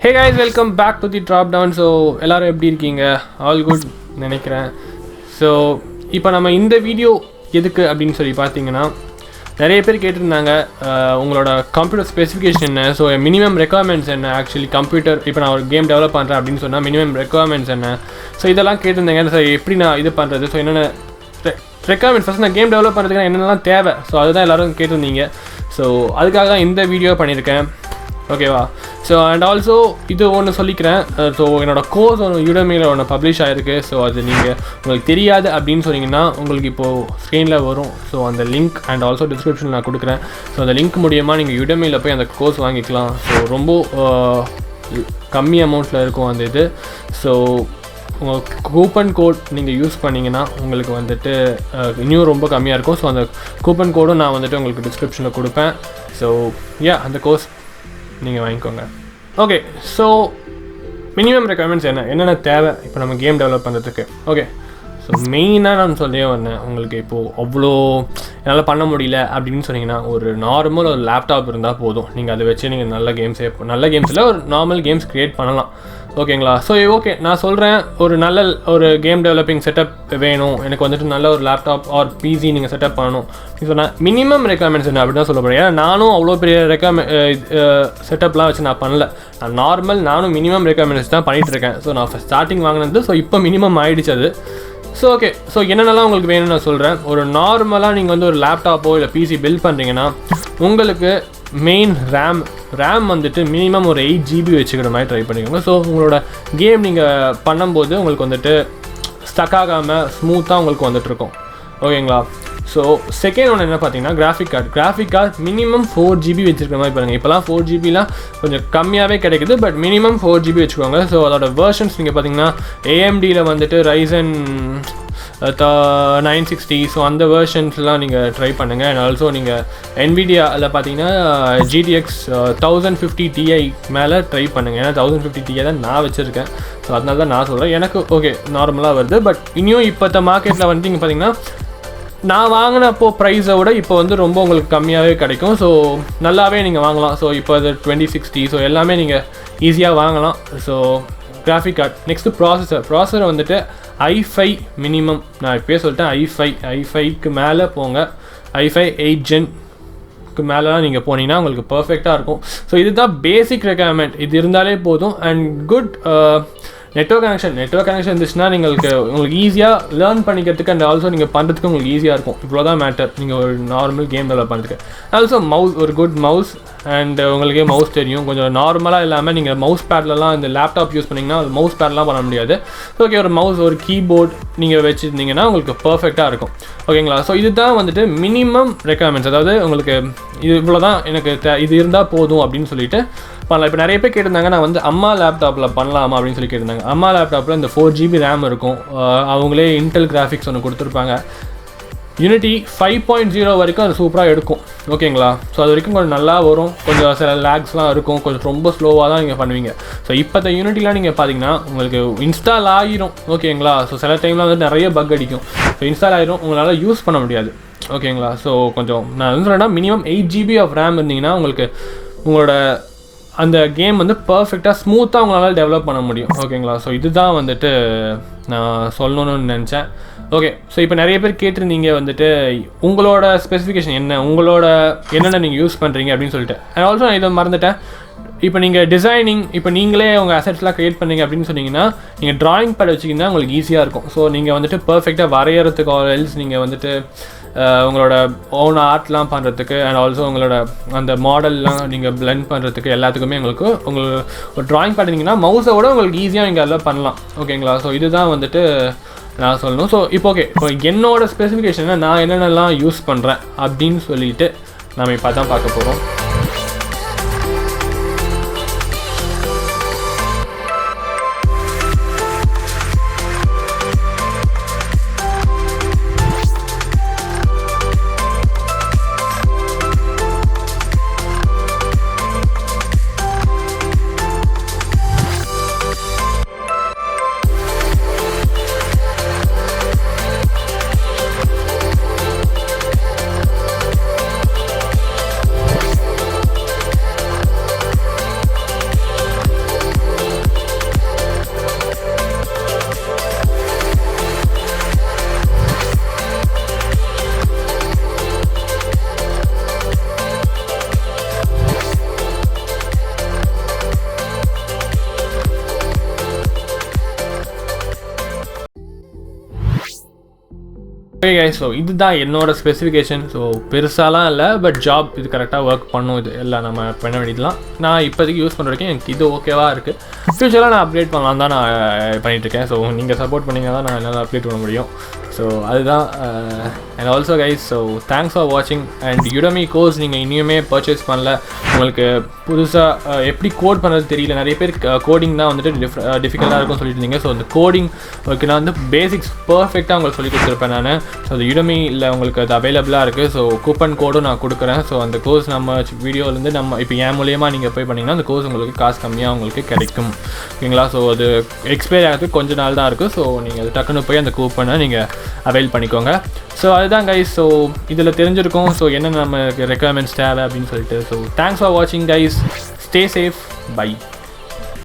Hey guys, welcome back to the drop down. So எல்லாரும் எப்படி இருக்கீங்க? All good நினைக்கிறேன். So இப்போ நம்ம இந்த வீடியோ எதுக்கு அப்படின்னு சொல்லி பார்த்தீங்கன்னா நிறைய பேர் கேட்டிருந்தாங்க உங்களோட கம்ப்யூட்டர் ஸ்பெசிஃபிகேஷன் என்ன, ஸோ மினிமம் ரெக்குவயர்மெண்ட்ஸ் என்ன, ஆக்சுவலி கம்ப்யூட்டர் இப்போ நான் ஒரு கேம் டெவலப் பண்ணுறேன் அப்படின்னு சொன்னால் மினிமம் ரெக்குவயர்மெண்ட்ஸ் என்ன, ஸோ இதெல்லாம் கேட்டிருந்தாங்க. ஸோ எப்படி நான் இது பண்ணுறது, ஸோ என்னென்ன ரெக்குவயர்மெண்ட்ஸ் ஃபஸ்ட் நான் கேம் டெவலப் பண்ணுறதுக்கு என்னென்னலாம் தேவை, ஸோ அதுதான் எல்லோரும் கேட்டிருந்தீங்க. ஸோ அதுக்காக தான் இந்த வீடியோ பண்ணியிருக்கேன். ஓகேவா? ஸோ அண்ட் ஆல்சோ இது ஒன்று சொல்லிக்கிறேன். ஸோ என்னோடய கோர்ஸ் ஒன்று UDEMYயில் ஒன்று பப்ளிஷ் ஆகிருக்கு. ஸோ அது நீங்கள் உங்களுக்கு தெரியாது அப்படின்னு சொன்னீங்கன்னா உங்களுக்கு இப்போது ஸ்க்ரீனில் வரும். ஸோ அந்த லிங்க் அண்ட் ஆல்சோ டிஸ்கிரிப்ஷனில் நான் கொடுக்குறேன். ஸோ அந்த லிங்க் மூலியமாக நீங்கள் UDEMYயில் போய் அந்த கோர்ஸ் வாங்கிக்கலாம். ஸோ ரொம்ப கம்மி அமௌண்ட்டில் இருக்கும் அந்த இது. ஸோ உங்கள் கூப்பன் கோட் நீங்கள் யூஸ் பண்ணிங்கன்னா உங்களுக்கு வந்துட்டு இன்னும் ரொம்ப கம்மியாக இருக்கும். ஸோ அந்த கூப்பன் கோடும் நான் வந்துட்டு உங்களுக்கு டிஸ்கிரிப்ஷனில் கொடுப்பேன். ஸோ அந்த கோர்ஸ் நீங்கள் வாங்கிக்கோங்க. ஓகே, ஸோ மினிமம் ரெக்குவயர்மெண்ட்ஸ் என்னென்ன தேவை இப்போ நம்ம கேம் டெவலப் பண்ணுறதுக்கு. ஓகே, ஸோ மெயினாக நான் சொல்லியே வந்தேன் உங்களுக்கு இப்போது அவ்வளோ என்னால் பண்ண முடியல அப்படின்னு சொன்னீங்கன்னா ஒரு நார்மல் ஒரு லேப்டாப் இருந்தால் போதும். நீங்கள் அதை வச்சு நீங்கள் நல்ல கேம்ஸில் ஒரு நார்மல் கேம்ஸ் க்ரியேட் பண்ணலாம். ஓகேங்களா? ஸோ ஓகே, நான் சொல்கிறேன் ஒரு நல்ல ஒரு கேம் டெவலப்பிங் செட்டப் வேணும் எனக்கு வந்துட்டு, நல்ல ஒரு லேப்டாப் ஆர் பிசி நீங்கள் செட்டப் பண்ணணும் அப்படின்னு சொன்னால் மினிமம் ரெக்குவயர்மெண்ட்ஸ் என்ன அப்படின்னு தான் சொல்ல போகிறேன். ஏன்னா நானும் அவ்வளோ பெரிய செட்டப்லாம் வச்சு நான் பண்ணல. நானும் மினிமம் ரெக்குவயர்மெண்ட்ஸ் தான் பண்ணிகிட்ருக்கேன். ஸோ நான் ஸ்டார்டிங் வாங்கினது, ஸோ இப்போ மினிமம் ஆகிடுச்சு அது. ஸோ ஓகே, ஸோ என்னென்னலாம் உங்களுக்கு வேணும்னு நான் சொல்கிறேன். ஒரு நார்மலாக நீங்கள் வந்து ஒரு லேப்டாப்போ இல்லை பிசி பில்ட் பண்ணுறீங்கன்னா உங்களுக்கு மெயின் ரேம் வந்துட்டு மினிமம் ஒரு 8 GB வச்சுக்கிற மாதிரி ட்ரை பண்ணிக்கோங்க. ஸோ உங்களோட கேம் நீங்கள் பண்ணும்போது உங்களுக்கு வந்துட்டு ஸ்டக் ஆகாமல் ஸ்மூத்தாக உங்களுக்கு வந்துட்டு இருக்கும். ஓகேங்களா? ஸோ செகண்ட் ஒன்று என்ன பார்த்தீங்கன்னா கிராஃபிக் கார்டு மினிமம் 4 GB வச்சுருக்கிற மாதிரி பாருங்கள். இப்போலாம் 4 GBலாம் கொஞ்சம் கம்மியாகவே கிடைக்குது, பட் மினிமம் 4 GB வச்சுக்கோங்க. ஸோ அதோட வெர்ஷன்ஸ் நீங்கள் பார்த்தீங்கன்னா AMDயில் வந்துட்டு Ryzen 960, ஸோ அந்த வெர்ஷன்ஸ்லாம் நீங்கள் ட்ரை பண்ணுங்கள். அண்ட் ஆல்சோ நீங்கள் NVIDIAவில் பார்த்தீங்கன்னா GTX 1050 Ti மேலே ட்ரை பண்ணுங்கள். ஏன்னா 1050 Ti தான் நான் வச்சுருக்கேன். ஸோ அதனால தான் நான் சொல்கிறேன். எனக்கு ஓகே நார்மலாக வருது, பட் இன்னும் இப்போ மார்க்கெட்டில் வந்துட்டு இங்கே பார்த்தீங்கன்னா நான் வாங்கினப்போ ப்ரைஸை விட இப்போ வந்து ரொம்ப உங்களுக்கு கம்மியாகவே கிடைக்கும். ஸோ நல்லாவே நீங்கள் வாங்கலாம். ஸோ இப்போ அது 2060, ஸோ எல்லாமே நீங்கள் ஈஸியாக வாங்கலாம். So graphic card. Next processor வந்துட்டு i5 மினிமம். நான் இப்போயே சொல்லிட்டேன் i5க்கு மேலே போங்க. i5 8 Genக்கு மேலெலாம் நீங்கள் போனீங்கன்னா உங்களுக்கு பர்ஃபெக்டாக இருக்கும். ஸோ இதுதான் பேசிக் ரெக்குவயர்மெண்ட். இது இருந்தாலே போதும். அண்ட் குட் நெட்வொர்க் கனெக்ஷன் இருந்துச்சுன்னா உங்களுக்கு ஈஸியாக லேர்ன் பண்ணிக்கிறதுக்கு அண்ட் ஆல்சோ நீங்கள் பண்ணுறதுக்கு உங்களுக்கு ஈஸியாக இருக்கும். இவ்வளோ தான் மேட்டர் நீங்கள் ஒரு நார்மல் கேம் டெவலப் பண்ணுறதுக்கு. ஆல்சோ ஒரு குட் மவுஸ் அண்ட் உங்களுக்கே மவுஸ் தெரியும். கொஞ்சம் நார்மலாக இல்லாமல் நீங்கள் மவுஸ் பேட்லலாம் இந்த லேப்டாப் யூஸ் பண்ணிங்கன்னா மவுஸ் பேட்லாம் பண்ண முடியாது. ஓகே, ஒரு மவுஸ் ஒரு கீபோர்ட் நீங்கள் வச்சுருந்தீங்கன்னா உங்களுக்கு பர்ஃபெக்டாக இருக்கும். ஓகேங்களா? ஸோ இதுதான் வந்துட்டு மினிமம் ரெக்குவயர்மெண்ட்ஸ். அதாவது உங்களுக்கு இவ்வளோ தான் எனக்கு இது இருந்தால் போதும் அப்படின்னு சொல்லிட்டு பண்ணலாம். இப்போ நிறைய பேர் கேட்டிருந்தாங்க நான் வந்து அம்மா லேப்டாப்பில் பண்ணலாமா அப்படின்னு சொல்லி கேட்டிருந்தாங்க. அம்மா லேப்டாப்பில் இந்த 4 GB ரேம் இருக்கும். அவங்களே இன்டெல் கிராஃபிக்ஸ் ஒன்று கொடுத்துருப்பாங்க. யூனிட்டி 5.0 வரைக்கும் அது சூப்பராக எடுக்கும். ஓகேங்களா? ஸோ அது வரைக்கும் கொஞ்சம் நல்லா வரும். கொஞ்சம் சில லேக்ஸ்லாம் இருக்கும். கொஞ்சம் ரொம்ப ஸ்லோவாக தான் நீங்கள் பண்ணுவீங்க. ஸோ இப்போ யூனிட்டிலாம் நீங்கள் பார்த்தீங்கன்னா உங்களுக்கு இன்ஸ்டால் ஆகிரும். ஓகேங்களா? ஸோ சில டைமில் வந்து நிறைய பக் அடிக்கும். ஸோ இன்ஸ்டால் ஆகிரும், உங்களால் யூஸ் பண்ண முடியாது. ஓகேங்களா? ஸோ கொஞ்சம் நான் என்ன சொல்கிறேன்னா மினிமம் 8 GB ஆஃப் ரேம் இருந்தீங்கன்னா உங்களுக்கு உங்களோட அந்த கேம் வந்து பர்ஃபெக்டாக ஸ்மூத்தாக உங்களால் டெவலப் பண்ண முடியும். ஓகேங்களா? ஸோ இதுதான் வந்துட்டு நான் சொல்லணும்னு நினச்சேன். ஓகே, ஸோ இப்போ நிறைய பேர் கேட்டிருந்தீங்க வந்துட்டு உங்களோட ஸ்பெசிஃபிகேஷன் என்ன, என்னென்ன நீங்கள் யூஸ் பண்ணுறீங்க அப்படின்னு சொல்லிட்டு. அண்ட் ஆல்சோ நான் இதை மறந்துட்டேன். இப்போ நீங்கள் டிசைனிங் இப்போ நீங்களே உங்கள் அசெட்ஸ்லாம் க்ரியேட் பண்ணீங்க அப்படின்னு சொன்னீங்கன்னா நீங்கள் ட்ராயிங் பேட் வச்சிங்கன்னா உங்களுக்கு ஈஸியாக இருக்கும். ஸோ நீங்கள் வந்துட்டு பர்ஃபெக்டாக வரைகிறதுக்கு எல்ஸ் நீங்கள் வந்துட்டு உங்களோட ஓன் ஆர்ட்லாம் பண்ணுறதுக்கு அண்ட் ஆல்சோ உங்களோட அந்த மாடல்லாம் நீங்கள் பிளெண்ட் பண்ணுறதுக்கு எல்லாத்துக்குமே உங்களுக்கு ஒரு ட்ராயிங் பண்ணிங்கன்னா மவுஸை விட உங்களுக்கு ஈஸியாக நீங்கள் அதெல்லாம் பண்ணலாம். ஓகேங்களா? ஸோ இதுதான் வந்துட்டு நான் சொல்லணும். ஸோ இப்போ இப்போ என்னோடய ஸ்பெசிஃபிகேஷனை நான் என்னென்னலாம் யூஸ் பண்ணுறேன் அப்படின்னு சொல்லிட்டு நம்ம இப்போ தான் பார்க்க போகிறோம். ஓகே கைஸ், ஸோ இதுதான் என்னோட ஸ்பெசிஃபிகேஷன். ஸோ பெருசாலாம் இல்லை, பட் ஜாப் இது கரெக்டாக ஒர்க் பண்ணும். இது எல்லாம் நம்ம பண்ண வேண்டியதுலாம் நான் இப்போதைக்கு யூஸ் பண்ணுற வரைக்கும் எனக்கு இது ஓகேவாக இருக்குது. ஃப்யூச்சரில் நான் அப்டேட் பண்ணலாம் தான் நான் பண்ணிகிட்ருக்கேன். ஸோ நீங்கள் சப்போர்ட் பண்ணிங்கன்னா தான் நான் என்னால் அப்டேட் பண்ண முடியும். ஸோ அதுதான். And also guys, so thanks for வாட்சிங். அண்ட் யுடெமி கோர்ஸ் நீங்கள் இனியுமே பர்ச்சேஸ் பண்ணல, உங்களுக்கு புதுசாக எப்படி கோட் பண்ணுறது தெரியல, நிறைய பேர் கோடிங் தான் வந்துட்டு டிஃபிகல்ட்டாக இருக்கும்னு சொல்லிட்டு இருந்தீங்க. ஸோ அந்த கோடிங் ஓகே, நான் வந்து பேசிக்ஸ் பர்ஃபெக்டாக உங்களுக்கு சொல்லி கொடுத்துருப்பேன் நான். ஸோ அது யுடெமியில் உங்களுக்கு அது அவைலபிளாக இருக்குது. ஸோ கூப்பன் கோடும் நான் கொடுக்குறேன். ஸோ அந்த கோர்ஸ் நம்ம வீடியோலேருந்து நம்ம இப்போ என் மூலியமாக நீங்கள் போய் பண்ணிங்கன்னா அந்த கோர்ஸ் உங்களுக்கு காசு கம்மியாக உங்களுக்கு கிடைக்கும். ஓகேங்களா? ஸோ அது எக்ஸ்பைரி ஆகிறதுக்கு கொஞ்சம் நாள் தான் இருக்குது. ஸோ நீங்கள் அது டக்குன்னு போய் அந்த கூப்பனை நீங்கள் அவைல் பண்ணிக்கோங்க. ஸோ அதுதான் கைஸ். ஸோ இதில் தெரிஞ்சிருக்கும் ஸோ என்ன நம்ம ரெக்குயர்மெண்ட்ஸ் தேவை அப்படின்னு சொல்லிட்டு. ஸோ தேங்க்ஸ் ஃபார் வாட்சிங் கைஸ். Stay safe. பை.